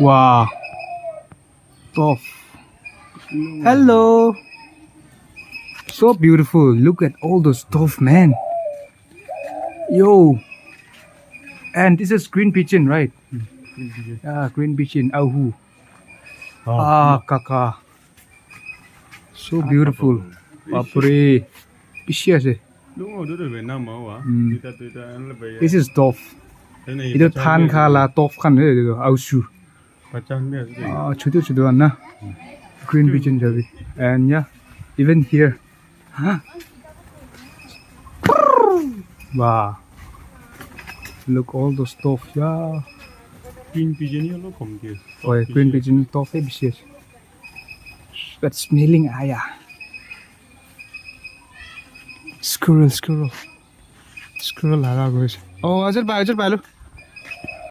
Wow. Tough. Hello. So beautiful. Look at all those stuff, man. Yo. And this is green pigeon, right? Yeah, green pigeon. Ahu. Kaka. So beautiful. Bapre. Pishya. Đúng rồi, đứa Việt Nam mà hả? Tôi anh là về. This is tough. Cái này Ito than kha la tough khan ne ausu. Pachan này cái gì? Chudu anna. Green pigeon jabi. And yeah, even here. Huh? Wow. Look all the stuff. Yeah. Green pigeon nó không kìa. Oh, green pigeon tough bishya. But smelling aya. Squirrel. Squirrel laga guys. Oh, ajar ba lo.